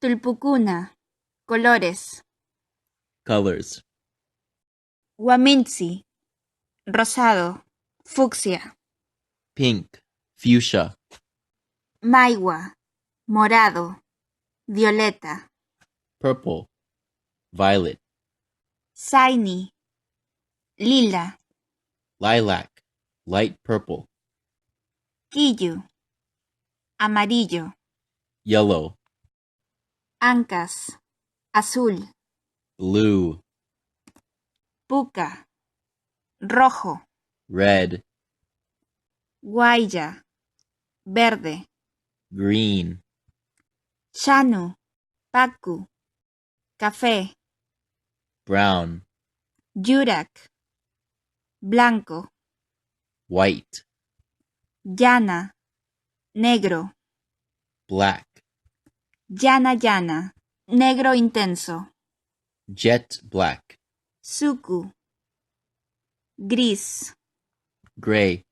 Tullpukuna, colores. Colors. Guamintzi, rosado, fucsia. Pink, fuchsia. Maiwa, morado, violeta. Purple, violet. Zaini, lila. Lilac, light purple. Quillu, amarillo. Yellow, Ancas, azul. blue. Puca, rojo. Red, Guaya, verde. green. Chanu, pacu, café. Brown, Yurak, blanco. white. Llana, negro. Black. Llana, negro intenso. Jet black. Suku, gris. Gray.